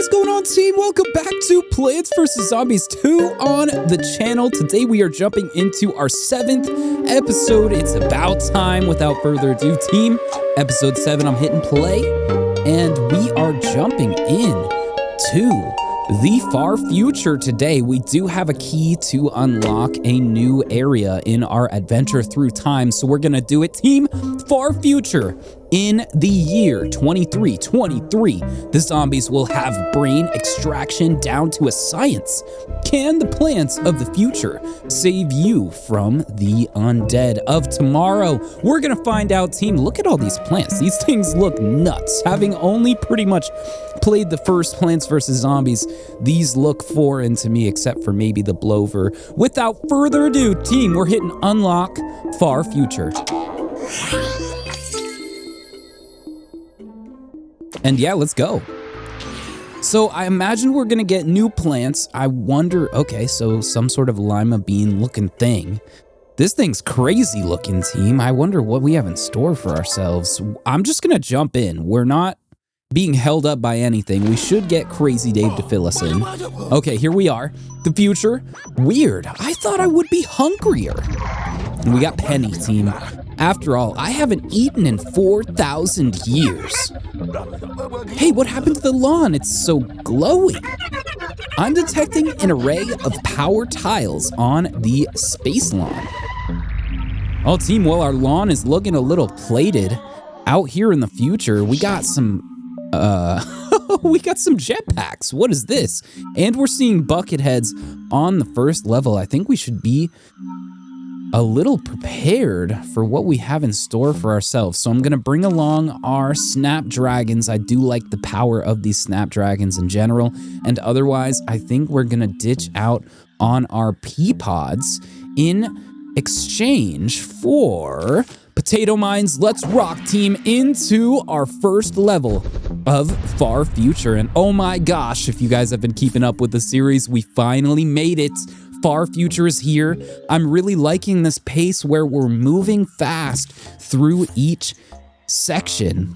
is going on, team? Welcome back to Plants vs. Zombies 2 on the channel. Today we are jumping into our 7th episode. It's about time. Without further ado, team, episode 7, I'm hitting play, and we are jumping in to the far future today. We do have a key to unlock a new area in our adventure through time, so we're gonna do it, team. Far future. In the year 2323, the zombies will have brain extraction down to a science. Can the plants of the future save you from the undead of tomorrow? We're gonna find out, team. Look at all these plants. These things look nuts. Having only pretty much played the first Plants vs. Zombies, these look foreign to me, except for maybe the Blover. Without further ado, team, we're hitting unlock far future. And yeah, let's go. So I imagine we're gonna get new plants. I wonder, okay, so some sort of lima bean looking thing. This thing's crazy looking, team. I wonder what we have in store for ourselves. I'm just gonna jump in. We're not being held up by anything. We should get Crazy Dave to fill us in. Okay, here we are. The future. Weird. I thought I would be hungrier. And we got Penny, team. After all, I haven't eaten in 4,000 years. Hey, what happened to the lawn? It's so glowy. I'm detecting an array of power tiles on the space lawn. Oh, team, well, our lawn is looking a little plated. Out here in the future, we got some, we got some jetpacks. What is this? And we're seeing bucket heads on the first level. I think we should be a little prepared for what we have in store for ourselves. So I'm gonna bring along our snapdragons. I do like the power of these snapdragons in general, and otherwise I think we're gonna ditch out on our pea pods in exchange for potato mines. Let's rock, team, into our first level of far future. And oh my gosh, if you guys have been keeping up with the series, we finally made it. Far future is here. I'm really liking this pace where we're moving fast through each section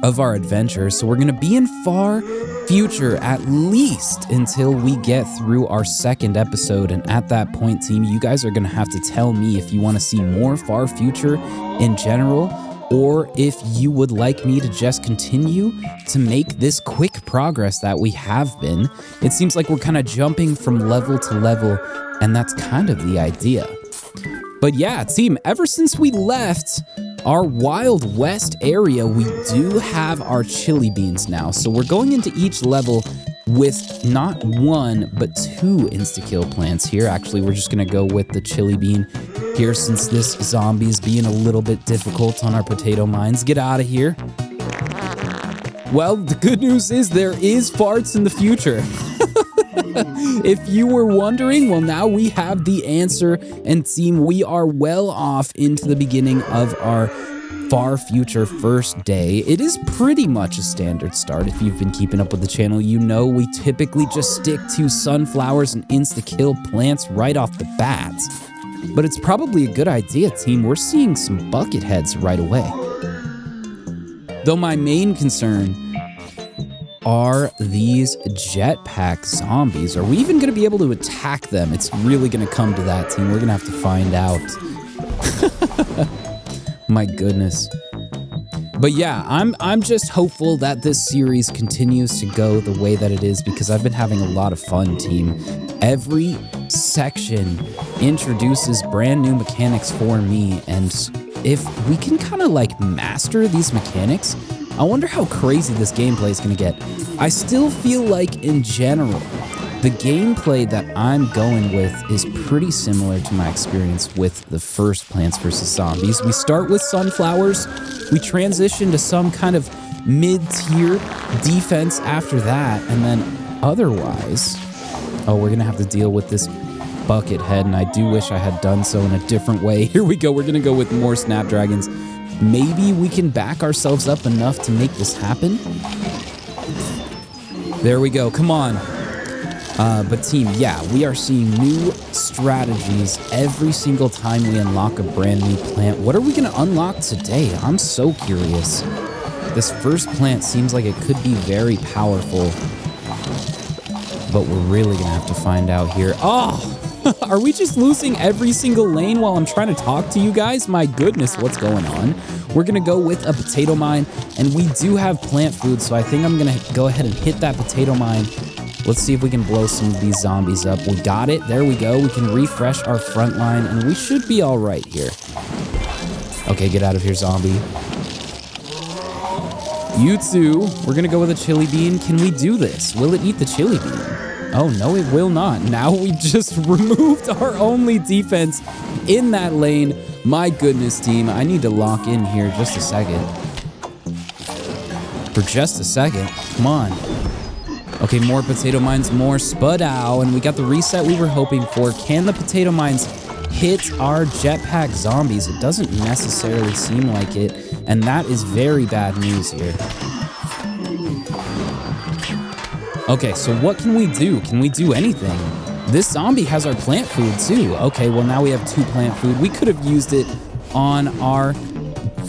of our adventure. So we're gonna be in far future at least until we get through our second episode. And at that point, team, you guys are gonna have to tell me if you wanna see more far future in general, or if you would like me to just continue to make this quick progress that we have been. It seems like we're kind of jumping from level to level, and that's kind of the idea. But yeah, team, ever since we left our Wild West area, we do have our chili beans now. So we're going into each level with not one, but 2 insta-kill plants here. Actually, we're just gonna go with the chili bean here since this zombie is being a little bit difficult on our potato mines. Get out of here. Well, the good news is there is farts in the future. If you were wondering, well, now we have the answer, and team, we are well off into the beginning of our far future first day. It is pretty much a standard start. If you've been keeping up with the channel, you know we typically just stick to sunflowers and insta-kill plants right off the bat. But it's probably a good idea, team. We're seeing some bucket heads right away. Though my main concern are these jetpack zombies. Are we even gonna be able to attack them? It's really gonna come to that, team. We're gonna have to find out. My goodness. But yeah, I'm just hopeful that this series continues to go the way that it is, because I've been having a lot of fun, team. Every section introduces brand new mechanics for me, and if we can kind of like master these mechanics, I wonder how crazy this gameplay is gonna get. I still feel like, in general, the gameplay that I'm going with is pretty similar to my experience with the first Plants vs. Zombies. We start with sunflowers, we transition to some kind of mid-tier defense after that, and then otherwise, oh, we're gonna have to deal with this bucket head, and I do wish I had done so in a different way. Here we go, we're gonna go with more snapdragons. Maybe we can back ourselves up enough to make this happen. There we go, come on. But team, yeah, we are seeing new strategies every single time we unlock a brand new plant. What are we gonna unlock today? I'm so curious. This first plant seems like it could be very powerful. but we're really gonna have to find out here. Oh, are we just losing every single lane while I'm trying to talk to you guys? My goodness, what's going on? We're gonna go with a potato mine, and we do have plant food, so I think I'm gonna go ahead and hit that potato mine. Let's see if we can blow some of these zombies up. We got it. There we go. We can refresh our front line, and we should be all right here. Okay, get out of here, zombie. You two, we're gonna go with a chili bean. Can we do this? Will it eat the chili bean? Oh, no, it will not. Now we just removed our only defense in that lane. My goodness, team. I need to lock in here just a second. For just a second. Come on. Okay, more potato mines, more Spadow, and we got the reset we were hoping for. Can the potato mines hit our jetpack zombies? It doesn't necessarily seem like it, and that is very bad news here. Okay, so what can we do? Can we do anything? This zombie has our plant food too. Okay, well now we have 2 plant food. We could have used it on our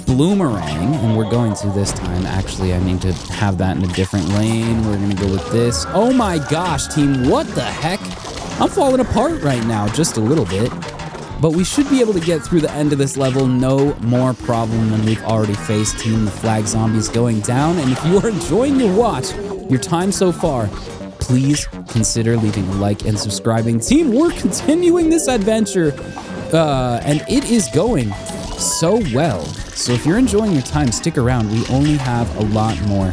bloomerang, and we're going to this time. Actually, I need to have that in a different lane. We're gonna go with this. Oh my gosh, team, what the heck? I'm falling apart right now, just a little bit. But we should be able to get through the end of this level no more problem than we've already faced, team. The flag zombies going down, and if you are enjoying your watch, your time so far, please consider leaving a like and subscribing. Team, we're continuing this adventure, and it is going so well. So if you're enjoying your time, stick around. We only have a lot more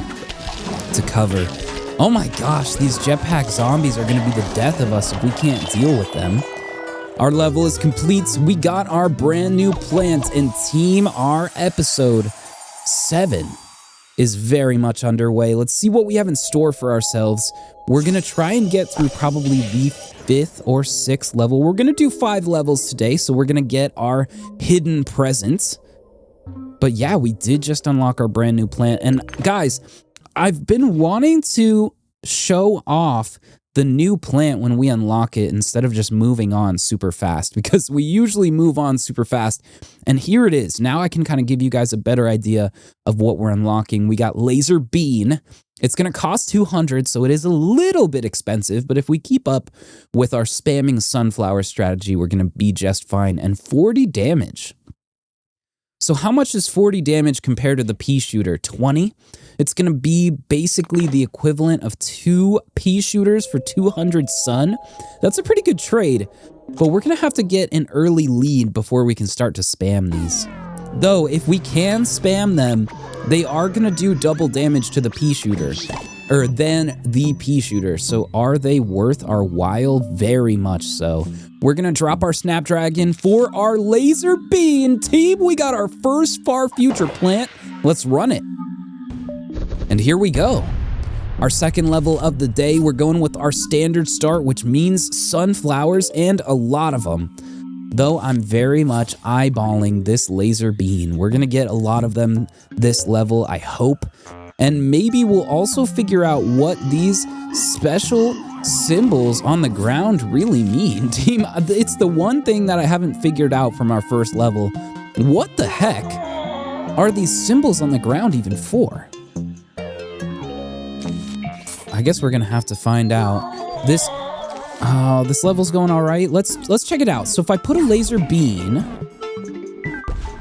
to cover. Oh my gosh, these jetpack zombies are gonna be the death of us if we can't deal with them. Our level is complete. We got our brand new plant, and team, our episode 7 is very much underway. Let's see what we have in store for ourselves. We're gonna try and get through probably the 5th or 6th level. We're gonna do 5 levels today, so we're gonna get our hidden presents. But yeah, we did just unlock our brand new plant. And guys, I've been wanting to show off the new plant when we unlock it instead of just moving on super fast, because we usually move on super fast. And here it is. Now I can kind of give you guys a better idea of what we're unlocking. We got Laser Bean. It's going to cost 200, so it is a little bit expensive, but if we keep up with our spamming sunflower strategy, we're going to be just fine. And 40 damage. So how much is 40 damage compared to the pea shooter? 20? It's going to be basically the equivalent of 2 pea shooters for 200 sun. That's a pretty good trade, but we're going to have to get an early lead before we can start to spam these. Though, if we can spam them, they are going to do double damage to the pea shooter, or than the pea shooter. So are they worth our while? Very much so. We're going to drop our Snapdragon for our Laser Bean. Team, we got our first far future plant. Let's run it. And here we go. Our second level of the day, we're going with our standard start, which means sunflowers and a lot of them. Though I'm very much eyeballing this Laser Bean. We're going to get a lot of them this level, I hope. And maybe we'll also figure out what these special symbols on the ground really mean. Team, it's the one thing that I haven't figured out from our first level. What the heck are these symbols on the ground even for? I guess we're gonna have to find out. This level's going all right. Let's check it out. So if I put a laser bean,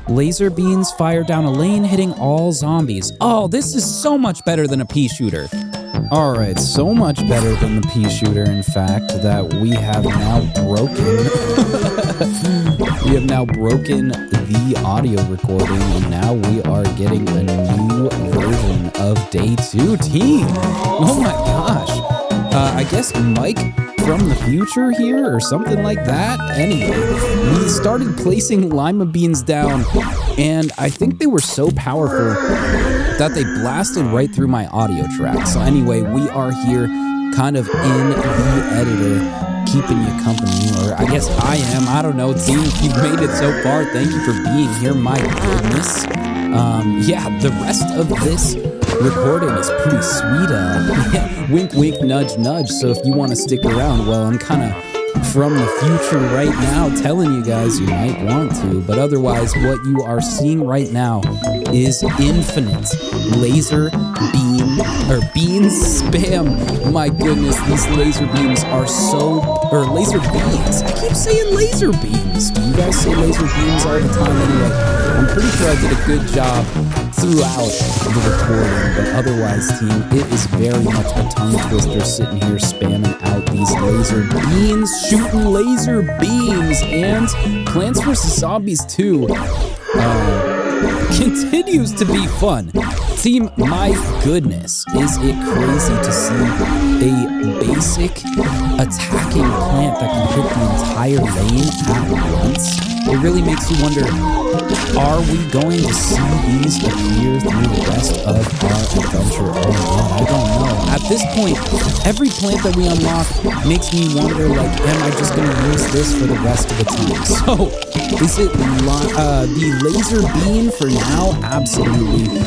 laser beans fire down a lane, hitting all zombies. Oh, this is so much better than a pea shooter. All right, so much better than the pea shooter, in fact, that we have now broken. We have now broken the audio recording, and now we are getting a new version of Day 2 team. Oh my gosh. I guess Mike from the future here or something like that. Anyway, we started placing lima beans down, and I think they were so powerful that they blasted right through my audio track. So anyway, we are here kind of in the editor, keeping you company, or I guess I am. I don't know, team, if you've made it so far, thank you for being here. My goodness. Yeah, the rest of this recording is pretty sweet. Wink, wink, nudge, nudge. So if you want to stick around, well, I'm kind of from the future right now telling you guys you might want to. But otherwise, what you are seeing right now is infinite laser beam or beans spam. My goodness, these laser beams are or laser beams. I keep saying laser beams. Do you guys say laser beams all the time anyway? I'm pretty sure I did a good job throughout the recording, but otherwise, team, it is very much a tongue twister sitting here spamming out these laser beams, shooting laser beams, and Plants vs. Zombies 2 continues to be fun. Team, my goodness, is it crazy to see a basic attacking plant that can hit the entire lane at once? It really makes you wonder, are we going to see these appear through the rest of our adventure? Oh my god, I don't know. At this point, every plant that we unlock makes me wonder, like, am I just going to use this for the rest of the time? So, is it the laser beam for now? Absolutely.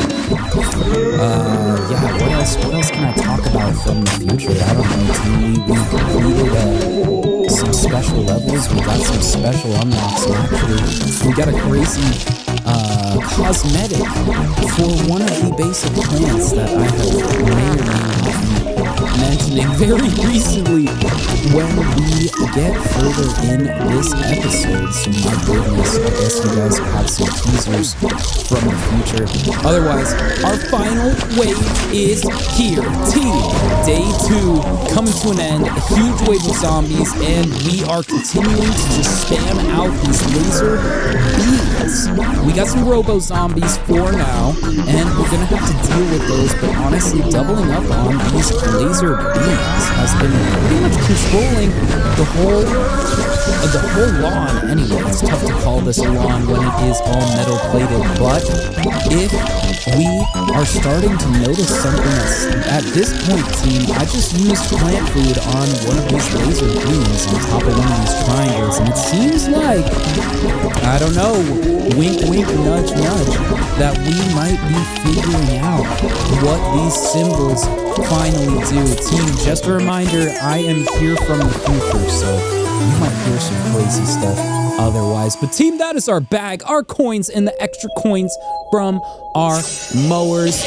Yeah, what else can I talk about from the future? I don't know, team. We completed some special levels. We got some special unlocks. And actually, we got a crazy cosmetic for one of the basic plants that I have may or may not be mentioning very recently when we get further in this episode. So my goodness, I guess you guys have some teasers from the future. Otherwise, our final wave is here. Team, day 2 coming to an end. A huge wave of zombies, and we are continuing to just spam out these laser beams. We got some robo zombies for now, and we're gonna have to deal with those, but honestly, doubling up on these laser beams has been pretty much controlling the whole lawn. Anyway, it's tough to call this a lawn when it is all metal plated, but if we are starting to notice something that's, at this point, team, I just used plant food on one of these laser beams on top of one of these triangles, and it seems like, I don't know, wink wink nudge nudge, that we might be figuring out what these symbols finally do. Team, just a reminder, I am here from the future, so you might hear some crazy stuff otherwise. But team, that is our bag, our coins, and the extra coins from our mowers.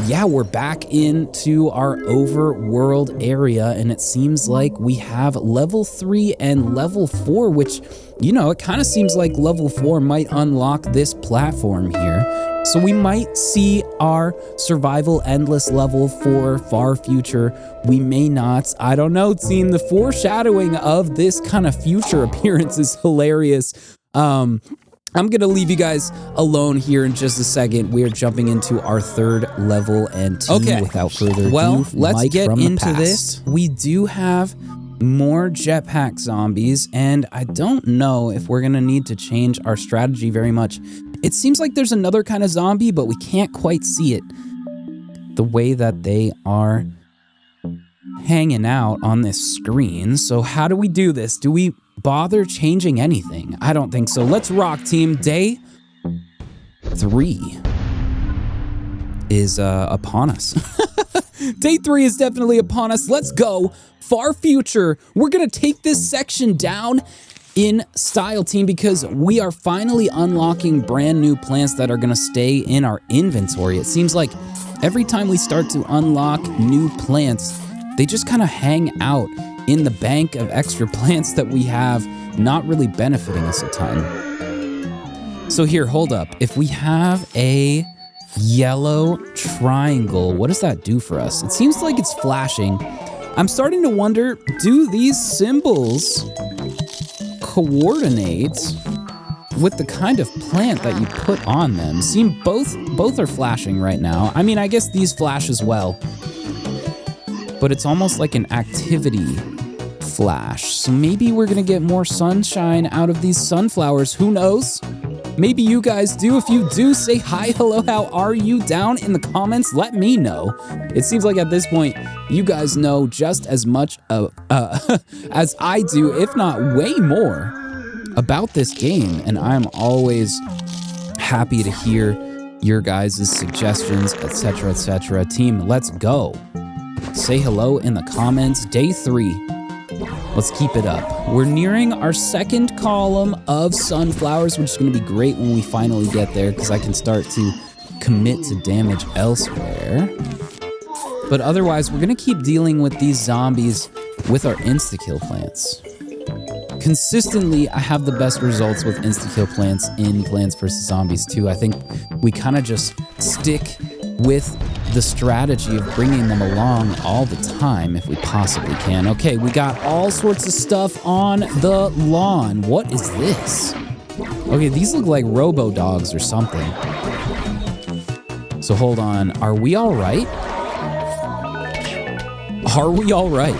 Yeah, we're back into our overworld area, and it seems like we have level 3 and level 4, which, you know, it kind of seems like level 4 might unlock this platform here. So we might see our survival endless level for far future. We may not. I don't know, team. The foreshadowing of this kind of future appearance is hilarious. I'm going to leave you guys alone here in just a second. We are jumping into our 3rd level, and team, without further ado, well, let's Mike get into past. this. We do have more jetpack zombies, and I don't know if we're going to need to change our strategy very much. It seems like there's another kind of zombie, but we can't quite see it the way that they are hanging out on this screen. So how do we do this? Do we bother changing anything? I don't think so. Let's rock, team. Day 3 is upon us. Day 3 is definitely upon us. Let's go. Far future. We're going to take this section down in style, team, because we are finally unlocking brand new plants that are going to stay in our inventory. It seems like every time we start to unlock new plants, they just kind of hang out in the bank of extra plants that we have, not really benefiting us a ton. So here, hold up. If we have a yellow triangle, what does that do for us? It seems like it's flashing. I'm starting to wonder, do these symbols coordinate with the kind of plant that you put on them? Seem both are flashing right now. I mean, I guess these flash as well, but it's almost like an activity flash. So maybe we're gonna get more sunshine out of these sunflowers. Who knows? Maybe you guys do. If you do, say hi, hello, how are you down in the comments? Let me know. It seems like at this point, you guys know just as much as I do, if not way more, about this game. And I'm always happy to hear your guys' suggestions, etc., etc. Team, let's go. Say hello in the comments. Day 3. Let's keep it up. We're nearing our 2nd column of sunflowers, which is going to be great when we finally get there, because I can start to commit to damage elsewhere. But otherwise, we're gonna keep dealing with these zombies with our insta-kill plants. Consistently, I have the best results with insta-kill plants in Plants vs. Zombies 2. I think we kind of just stick with the strategy of bringing them along all the time if we possibly can. Okay, we got all sorts of stuff on the lawn. What is this? Okay, these look like robo-dogs or something. So hold on, are we all right? Are we all right?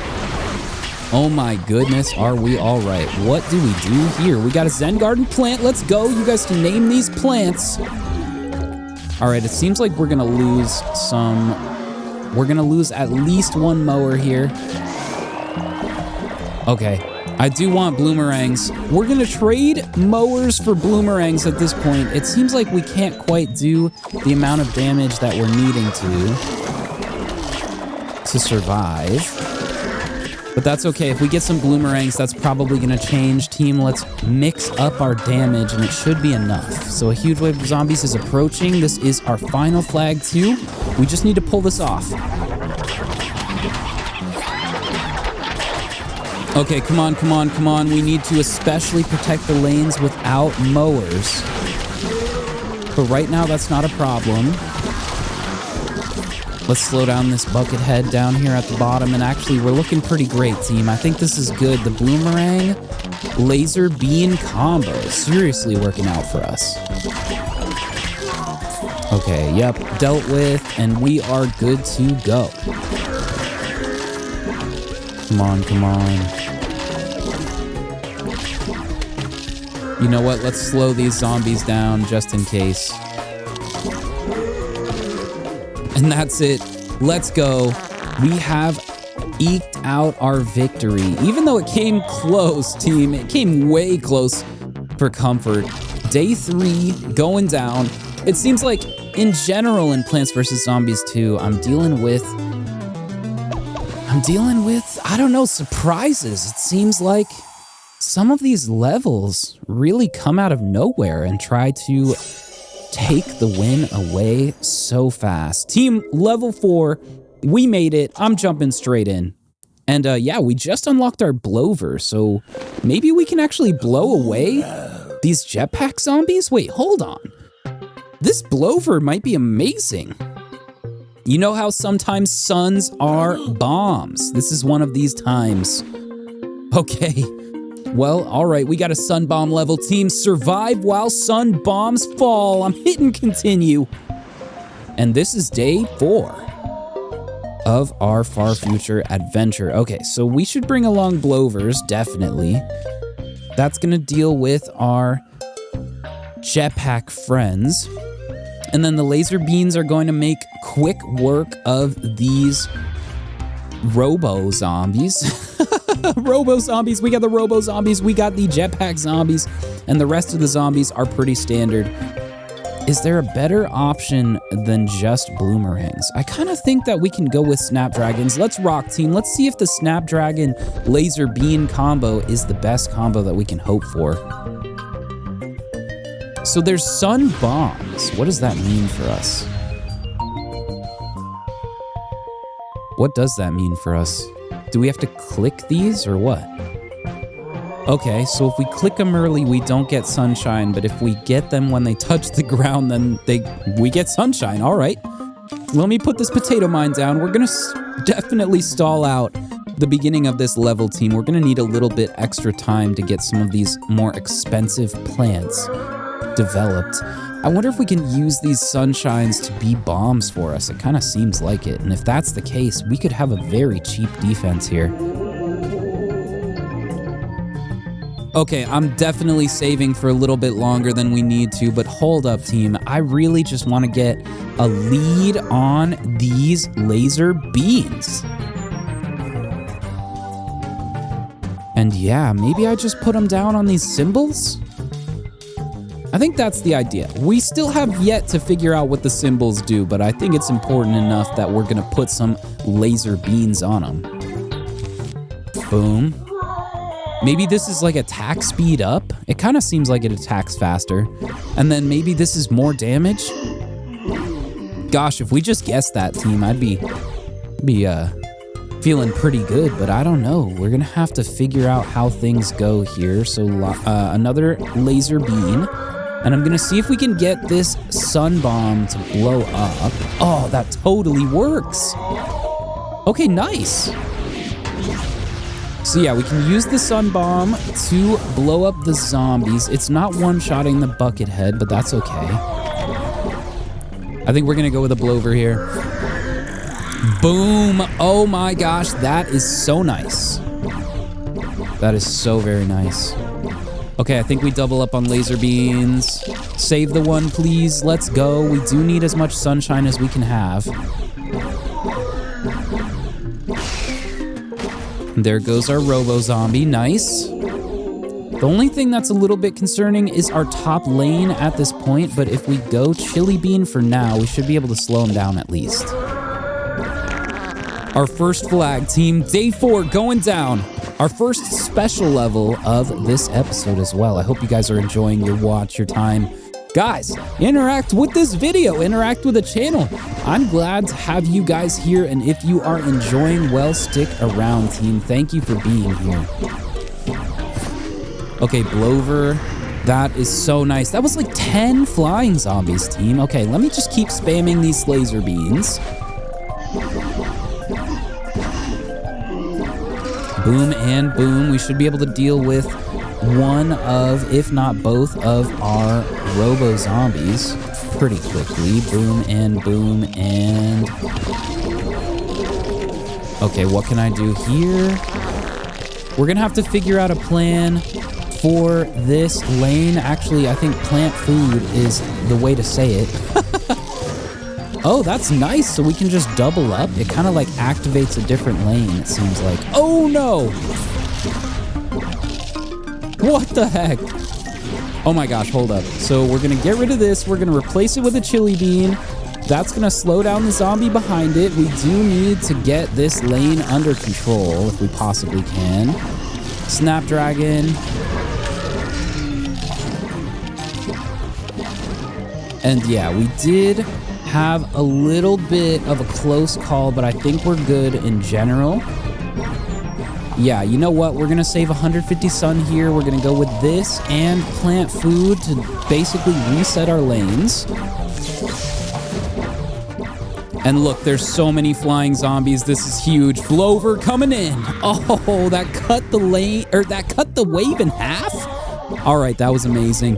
Oh my goodness, are we all right? What do we do here? We got a Zen Garden plant. Let's go. You guys can name these plants. All right, it seems like we're gonna lose some. We're gonna lose at least one mower here. Okay, I do want bloomerangs. We're gonna trade mowers for bloomerangs at this point. It seems like we can't quite do the amount of damage that we're needing to survive. But that's okay. If we get some bloomerangs, that's probably going to change. Team, let's mix up our damage, and it should be enough. So a huge wave of zombies is approaching. This is our final flag, too. We just need to pull this off. Okay, come on, come on, come on. We need to especially protect the lanes without mowers. But right now, that's not a problem. Let's slow down this bucket head down here at the bottom, and actually, we're looking pretty great, team. I think this is good. The bloomerang laser bean combo is seriously working out for us. Okay, yep, dealt with, and we are good to go. Come on, come on. You know what? Let's slow these zombies down just in case. And that's it. Let's go. We have eked out our victory. Even though it came close, team, it came way close for comfort. Day 3 going down. It seems like in general in Plants vs. Zombies 2, I'm dealing with, I don't know, surprises. It seems like some of these levels really come out of nowhere and try to take the win away so fast. Team, level 4, we made it. I'm jumping straight in. And yeah, we just unlocked our blower, so maybe we can actually blow away these jetpack zombies? Wait, hold on. This blower might be amazing. You know how sometimes suns are bombs. This is one of these times. Okay. Well, all right, we got a sun bomb level. Team, survive while sun bombs fall. I'm hitting continue. And this is day 4 of our far future adventure. Okay, so we should bring along blowers, definitely. That's gonna deal with our jetpack friends. And then the laser beans are going to make quick work of these robo-zombies. Robo-zombies, we got the robo-zombies, we got the jetpack zombies, and the rest of the zombies are pretty standard. Is there a better option than just bloomerangs? I kind of think that we can go with snapdragons. Let's rock, team. Let's see if the snapdragon laser bean combo is the best combo that we can hope for. So there's sun bombs. What does that mean for us? What does that mean for us? Do we have to click these or what? Okay, so if we click them early, we don't get sunshine, but if we get them when they touch the ground, then we get sunshine. All right. Let me put this potato mine down. We're gonna definitely stall out the beginning of this level, team. We're gonna need a little bit extra time to get some of these more expensive plants developed. I wonder if we can use these sunshines to be bombs for us. It kind of seems like it. And if that's the case, we could have a very cheap defense here. Okay, I'm definitely saving for a little bit longer than we need to, but hold up, team. I really just want to get a lead on these laser beans. And yeah, maybe I just put them down on these symbols? I think that's the idea. We still have yet to figure out what the symbols do, but I think it's important enough that we're gonna put some laser beans on them. Boom. Maybe this is like attack speed up. It kind of seems like it attacks faster. And then maybe this is more damage. Gosh, if we just guessed that, team, I'd be Be feeling pretty good, but I don't know. We're gonna have to figure out how things go here. So another laser beam, and I'm gonna see if we can get this sun bomb to blow up. Oh, that totally works. Okay, nice. So yeah, we can use the sun bomb to blow up the zombies. It's not one-shotting the bucket head, but that's okay. I think we're gonna go with a blower here. Boom! Oh my gosh, that is so nice. That is so very nice. Okay, I think we double up on laser beams. Save the one, please. Let's go. We do need as much sunshine as we can have. There goes our robo-zombie. Nice. The only thing that's a little bit concerning is our top lane at this point, but if we go Chili Bean for now, we should be able to slow him down at least. Our first flag, team. Day 4 going down. Our first special level of this episode as well. I hope you guys are enjoying your watch, your time. Guys, interact with this video, interact with the channel. I'm glad to have you guys here, and if you are enjoying, well, stick around, team. Thank you for being here. Okay, Blover, that is so nice. That was like 10 flying zombies, team. Okay, let me just keep spamming these laser beams. Boom and boom. We should be able to deal with one of, if not both of, our robo-zombies pretty quickly. Boom and boom and... Okay, what can I do here? We're gonna have to figure out a plan for this lane. Actually, I think plant food is the way to say it. Oh, that's nice. So we can just double up. It kind of like activates a different lane, it seems like. Oh no! What the heck? Oh my gosh, hold up. So we're gonna get rid of this. We're gonna replace it with a chili bean. That's gonna slow down the zombie behind it. We do need to get this lane under control if we possibly can. Snapdragon. And yeah, we did have a little bit of a close call, but I think we're good in general. Yeah, you know what? We're gonna save 150 sun here. We're gonna go with this and plant food to basically reset our lanes. And look, there's so many flying zombies. This is huge. Blover coming in. Oh, that cut the lane, or that cut the wave in half? All right, that was amazing.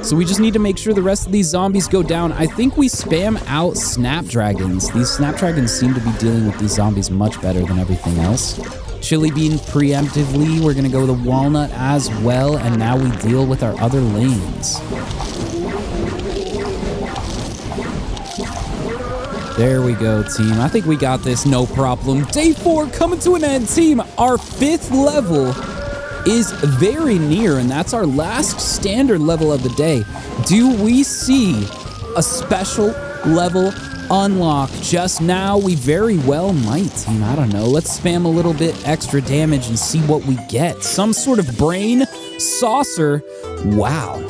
So we just need to make sure the rest of these zombies go down. I think we spam out snapdragons. These snapdragons seem to be dealing with these zombies much better than everything else. Chili bean preemptively. We're gonna go with a walnut as well, and now we deal with our other lanes. There we go, team. I think we got this, no problem. Day 4 coming to an end, team. Our 5th level is very near, and that's our last standard level of the day. Do we see a special level unlock just now? We very well might, team. I don't know. Let's spam a little bit extra damage and see what we get. Some sort of brain saucer. Wow.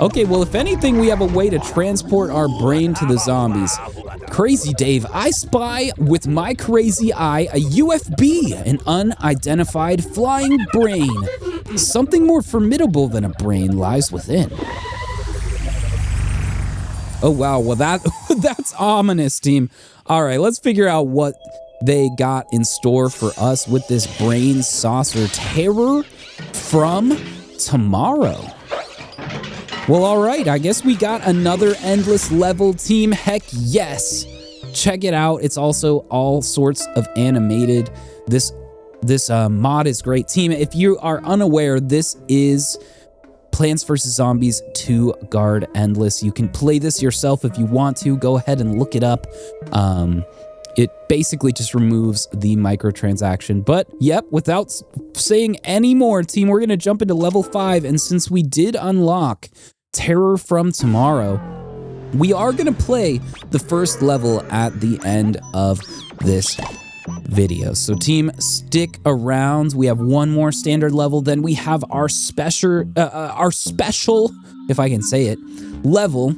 Okay, well, if anything, we have a way to transport our brain to the zombies. Crazy Dave, I spy with my crazy eye a UFB, an unidentified flying brain. Something more formidable than a brain lies within. Oh wow, well that's ominous, team. All right, let's figure out what they got in store for us with this brain saucer. Terror from tomorrow. Well, all right, I guess we got another endless level, team. Heck yes. Check it out. It's also all sorts of animated. This mod is great, team. If you are unaware, this is Plants vs. Zombies 2 Guard Endless. You can play this yourself if you want to. Go ahead and look it up. It basically just removes the microtransaction. But yep, without saying any more, team, we're going to jump into level 5. And since we did unlock Terror from Tomorrow, we are going to play the first level at the end of this video. So team, stick around. We have one more standard level. Then we have our special, if I can say it, level.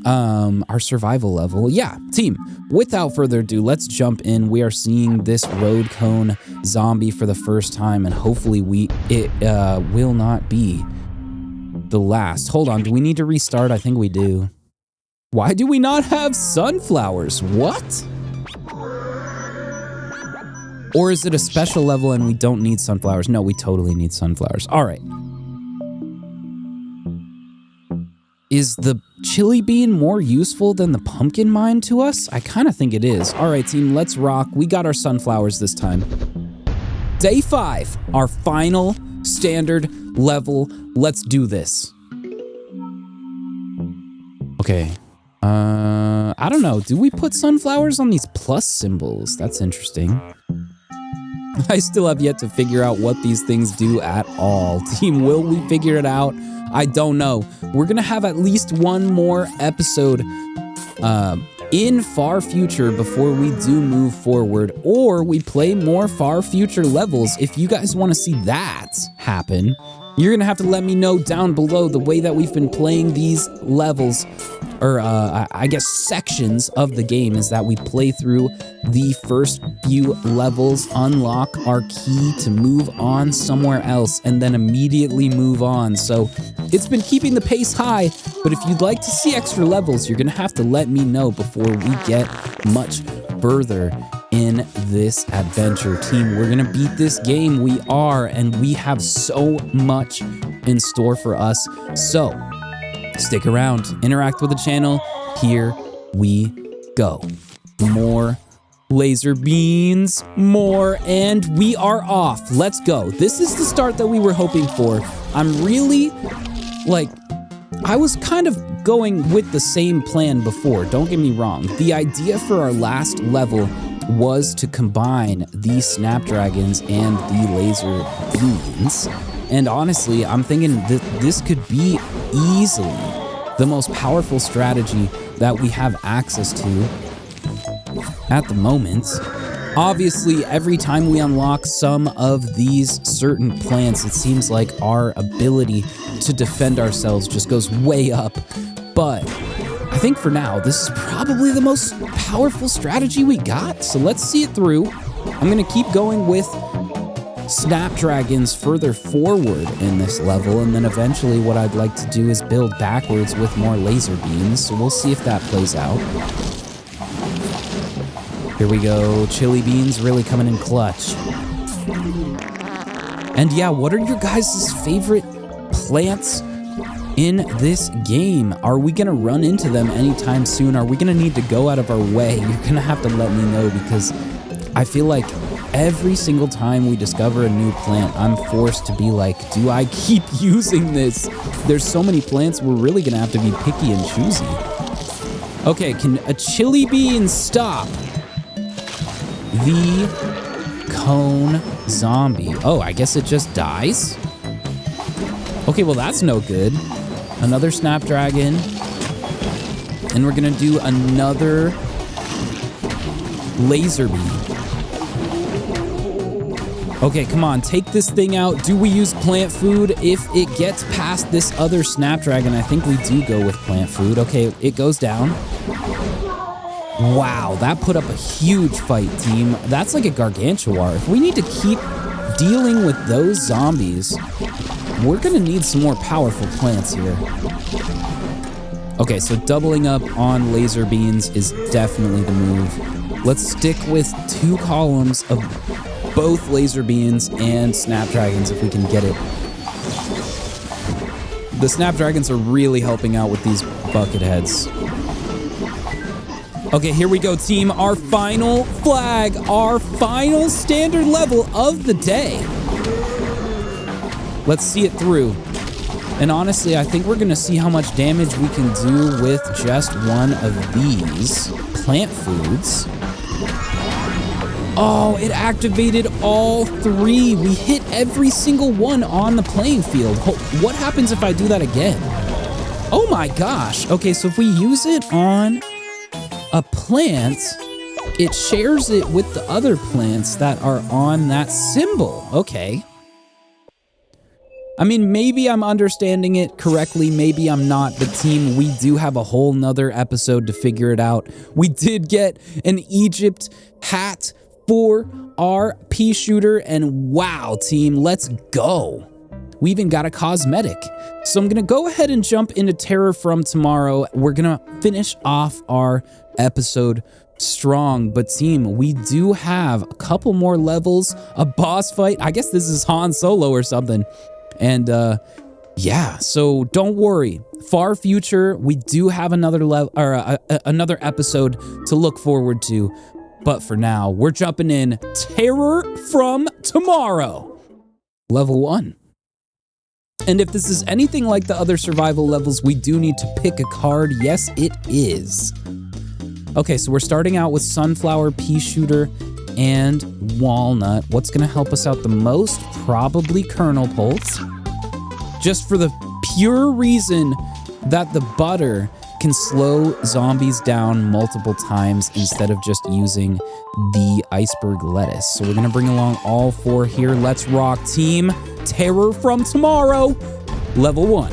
our survival level. Yeah, team, without further ado, let's jump in. We are seeing this road cone zombie for the first time, and hopefully it will not be the last. Hold on, do we need to restart? I think we do. Why do we not have sunflowers? What? Or is it a special level and we don't need sunflowers? No, we totally need sunflowers. All right. Is the chili bean more useful than the pumpkin mine to us? I kind of think it is. All right, team, let's rock. We got our sunflowers this time. Day 5, our final standard level. Let's do this. Okay. I don't know. Do we put sunflowers on these plus symbols? That's interesting. I still have yet to figure out what these things do at all. Team, will we figure it out? I don't know. We're gonna have at least one more episode in far future before we do move forward, or we play more far future levels. If you guys want to see that happen, you're gonna have to let me know down below. The way that we've been playing these levels, or I guess sections of the game, is that we play through the first few levels, unlock our key to move on somewhere else, and then immediately move on. So it's been keeping the pace high, but if you'd like to see extra levels, you're gonna have to let me know before we get much further in this adventure. Team, we're gonna beat this game. We are, and we have so much in store for us. So stick around, interact with the channel. Here we go. More laser beans, more, and we are off. Let's go. This is the start that we were hoping for. I'm really, I was kind of going with the same plan before, don't get me wrong. The idea for our last level was to combine the snapdragons and the laser beans. And honestly, I'm thinking that this could be easily the most powerful strategy that we have access to at the moment. Obviously, every time we unlock some of these certain plants, it seems like our ability to defend ourselves just goes way up. But I think for now, this is probably the most powerful strategy we got. So let's see it through. I'm gonna keep going with snapdragons further forward in this level, and then eventually what I'd like to do is build backwards with more laser beams. So we'll see if that plays out. Here we go, chili beans really coming in clutch. And yeah, what are your guys' favorite plants in this game? Are we gonna run into them anytime soon? Are we gonna need to go out of our way? You're gonna have to let me know, because I feel like every single time we discover a new plant, I'm forced to be like, do I keep using this? There's so many plants, we're really gonna have to be picky and choosy. Okay, can a chili bean stop the cone zombie? Oh, I guess it just dies? Okay, well that's no good. Another snapdragon. And we're gonna do another laser beam. Okay, come on, take this thing out. Do we use plant food? If it gets past this other snapdragon, I think we do go with plant food. Okay, it goes down. Wow, that put up a huge fight, team. That's like a gargantuar. If we need to keep dealing with those zombies, we're gonna need some more powerful plants here. Okay, so doubling up on laser beans is definitely the move. Let's stick with 2 columns of both laser beans and snapdragons if we can get it. The snapdragons are really helping out with these bucket heads. Okay, here we go, team. Our final flag, our final standard level of the day. Let's see it through. And honestly, I think we're gonna see how much damage we can do with just one of these plant foods. Oh, it activated all 3. We hit every single one on the playing field. What happens if I do that again? Oh my gosh. Okay, so if we use it on a plant, it shares it with the other plants that are on that symbol. Okay. I mean, maybe I'm understanding it correctly, maybe I'm not. But team, we do have a whole nother episode to figure it out. We did get an Egypt hat for our pea shooter, and wow, team, let's go. We even got a cosmetic. So I'm gonna go ahead and jump into Terror from Tomorrow. We're gonna finish off our episode strong, but team, we do have a couple more levels, a boss fight. I guess this is Han Solo or something. And yeah, so don't worry. Far future, we do have another level or another episode to look forward to. But for now, we're jumping in Terror from Tomorrow, level 1. And if this is anything like the other survival levels, we do need to pick a card. Yes, it is. Okay, so we're starting out with Sunflower, Pea Shooter, and Walnut. What's gonna help us out the most? Probably Colonel Pulse. Just for the pure reason that the butter can slow zombies down multiple times instead of just using the iceberg lettuce. So we're gonna bring along all 4 here. Let's rock, team. Terror from Tomorrow, level 1.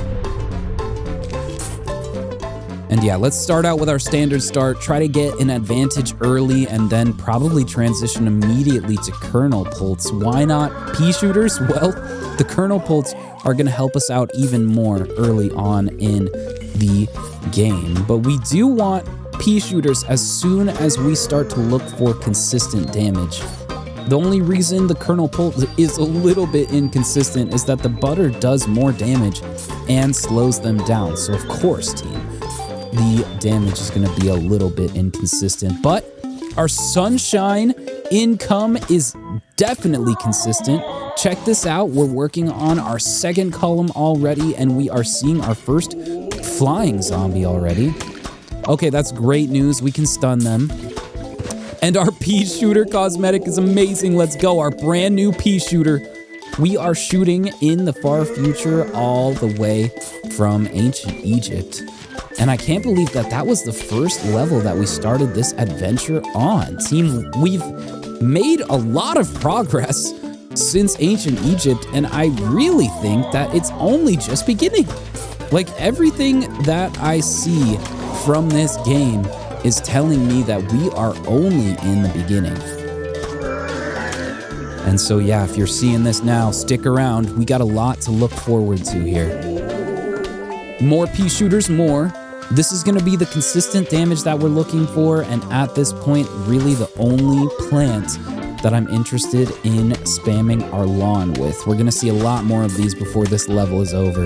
And yeah, let's start out with our standard start, try to get an advantage early, and then probably transition immediately to Colonel Pulse. Why not pea shooters? Well, the Colonel Pulse are gonna help us out even more early on in the game. But we do want pea shooters as soon as we start to look for consistent damage. The only reason the Colonel Pulse is a little bit inconsistent is that the butter does more damage and slows them down. So of course, team, the damage is going to be a little bit inconsistent, but our sunshine income is definitely consistent. Check this out. We're working on our second column already, and we are seeing our first flying zombie already. Okay, that's great news. We can stun them. And our pea shooter cosmetic is amazing. Let's go. Our brand new pea shooter. We are shooting in the far future all the way from ancient Egypt. And I can't believe that that was the first level that we started this adventure on. Team, we've made a lot of progress since ancient Egypt, and I really think that it's only just beginning. Like, everything that I see from this game is telling me that we are only in the beginning. And so yeah, if you're seeing this now, stick around. We got a lot to look forward to here. More pea shooters, more. This is gonna be the consistent damage that we're looking for, and at this point, really the only plant that I'm interested in spamming our lawn with. We're gonna see a lot more of these before this level is over.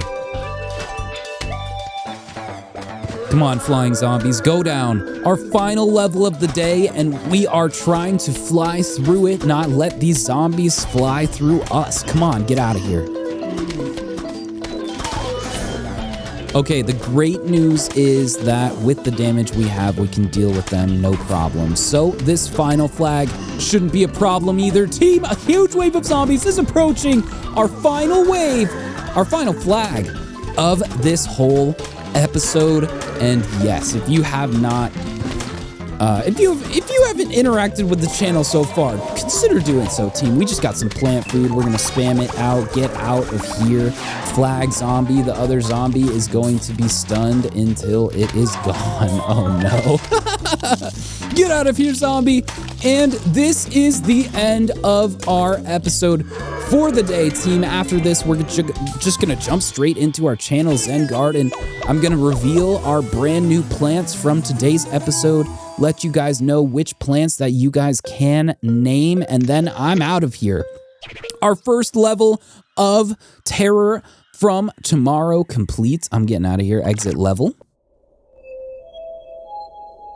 Come on, flying zombies, go down. Our final level of the day, and we are trying to fly through it, not let these zombies fly through us. Come on, get out of here. Okay, the great news is that with the damage we have, we can deal with them no problem. So this final flag shouldn't be a problem either. Team, a huge wave of zombies is approaching. Our final wave, our final flag of this whole episode. And yes, if you have not, if you haven't interacted with the channel so far, consider doing so, team. We just got some plant food. We're gonna spam it out. Get out of here. Flag zombie. The other zombie is going to be stunned until it is gone. Oh no. Get out of here, zombie. And this is the end of our episode for the day, team. After this, we're just gonna jump straight into our channel, Zen Garden. I'm gonna reveal our brand new plants from today's episode, let you guys know which plants that you guys can name, and then I'm out of here. Our first level of Terror from Tomorrow complete. I'm getting out of here. Exit level.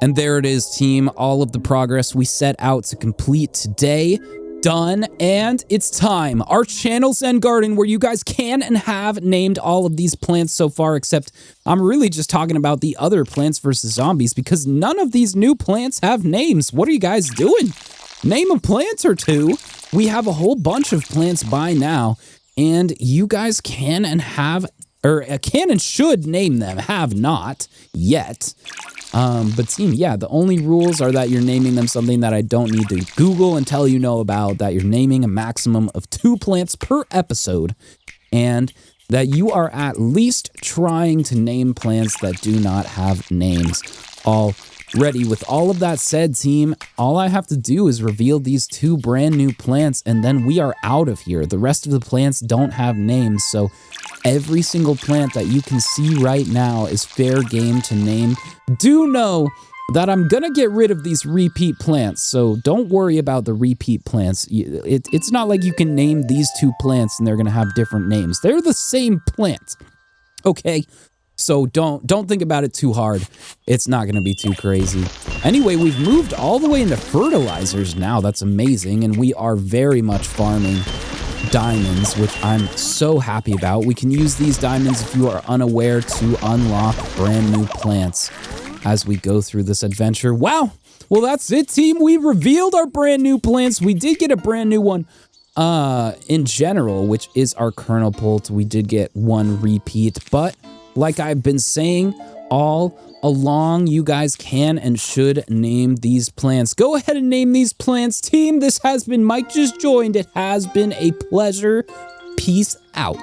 And there it is, team. All of the progress we set out to complete today. Done, and it's time. Our channel, Zen Garden, where you guys can and have named all of these plants so far, except I'm really just talking about the other Plants vs. Zombies because none of these new plants have names. What are you guys doing? Name a plant or two. We have a whole bunch of plants by now, and you guys can and have, or can and should name them. Have not yet. But team, yeah, the only rules are that you're naming them something that I don't need to Google and tell you know about, that you're naming a maximum of 2 plants per episode, and that you are at least trying to name plants that do not have names already. With all of that said, team, all I have to do is reveal these 2 brand new plants, and then we are out of here. The rest of the plants don't have names, so every single plant that you can see right now is fair game to name. Do know that I'm gonna get rid of these repeat plants, so don't worry about the repeat plants. It's not like you can name these 2 plants and they're gonna have different names. They're the same plant, okay? So don't think about it too hard. It's not gonna be too crazy. Anyway, we've moved all the way into fertilizers now. That's amazing, and we are very much farming diamonds, which I'm so happy about. We can use these diamonds, if you are unaware, to unlock brand new plants as we go through this adventure. Wow. Well, that's it, team. We revealed our brand new plants. We did get a brand new one in general, which is our kernel pult. We did get 1 repeat, but like I've been saying all along, you guys can and should name these plants. Go ahead and name these plants, team. This has been Mike Just Joined. It has been a pleasure. Peace out.